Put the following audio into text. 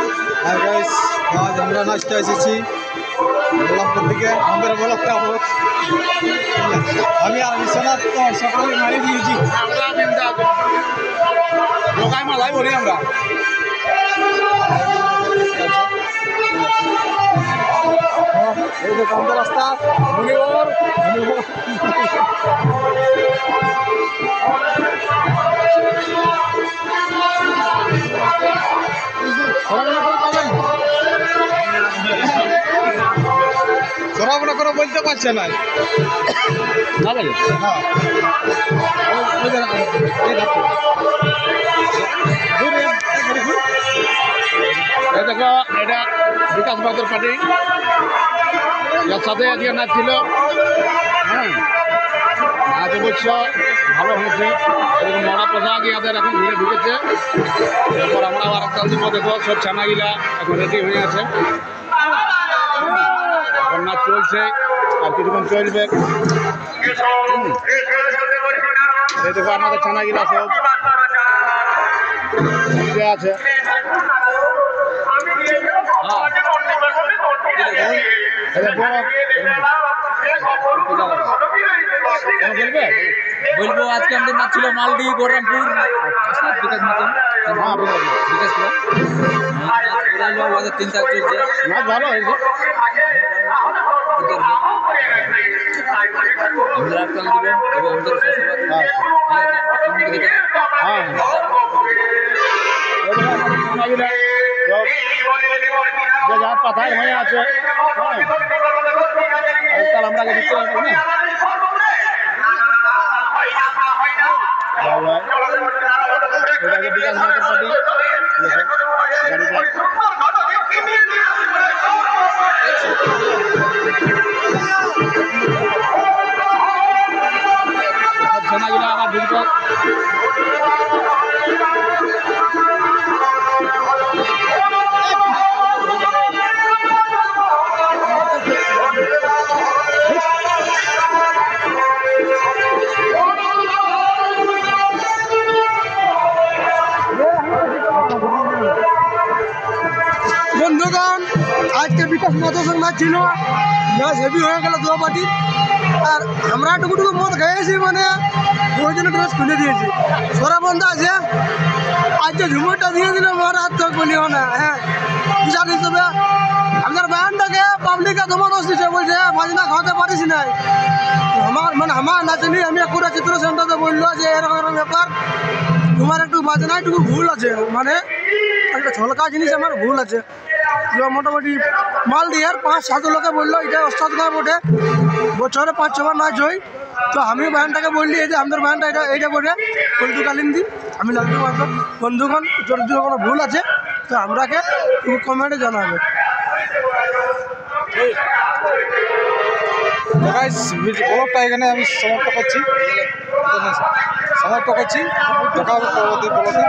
Hi guys, आज আমরা নাচতে এসেছি গোলামপুর থেকে। আমাদের ব্লগটা হোক। আমি আর বিশ্বনাথ তো সকালে মারি দিয়েছি। আমরা বিন্দা লোকাই মালাই ভরি আমরা এই যে কান্দ রাস্তা মুনিবর সরাবনা করে বলতে পারছে না না লাগে হ্যাঁ দেখো এটা বিকাশ বাহাদুর পার্টি এর সাথে আজকে নাচ ছিল। হ্যাঁ নাচ অবশ্য ভালো হয়েছে। এরকম মরা পোশাক ইয়াদের এখন ঘিরে ঢুকেছে। এরপর আমরা আবার একটা দিব। দেখো সব ছানাগিলা এখন রেডি হয়ে আছে। এখন নাচ চলছে আর কিছুক্ষণ চলবে। এই দেখো আমাদের ছানাগিলা সব আছে। বলবো আজকে আমাদের নাচ ছিল মালদি গরমপুর বিকাশ মতন বিকাশ আমাদের 3 তারিখ চলছে। নাচ ভালো হয়েছে। আমরা একটা দিব এবং আমাদের যা পাথায় হয়ে আছে কাল আমরা আগে দিতে পারবো না। বিকাশ মাতার পার্টি ছানাগুলো আবার ঢুকবে। বন্ধুগণ, আজকে বিকাশ মাতার সঙ্গে নাচ ছিল। নাচ হেভি হয়ে গেল দু পার্টি। আর আমরা টুকুটুকু মদ খেয়েছি, মানে ওই জন্য ড্রেস খুলে দিয়েছি। সরা বন্ধ আছে। আজকে ঝুমুরটা দিয়ে দিলে আমার হাত চোখ বলিও না। হ্যাঁ জানিস তবে আপনার ব্যান্ডটাকে পাবলিকে জমা দিচ্ছে, বলছে বাজনা খাওয়াতে পারিস নাই। আমার নাচনি আমি একটা চিত্র সেন্টারে বললো যে এরকম এরকম ব্যাপার, তোমার একটু বাজনা একটু ভুল আছে, মানে একটা ছলকা জিনিস আমার ভুল আছে। মোটামুটি মাল দিয়ে 5-7 লোকে বললো এটা ওস্তাদ গায়ে বটে, বছরে 5-6 নাচ হয়। তো আমি ব্যান্ডটাকে বললি এই যে আমাদের ব্যান্ডটা এইটা বটে কলটু কালিন্দি, আমি লালটু মাত্র। বন্ধুগণ, যদি কোনো ভুল আছে তো আমরাকে কমেন্টে জানাবে। ব্লগটা এখানে আমি সমাপ্ত করছি। দেখা হবে পরবর্তী ব্লগে।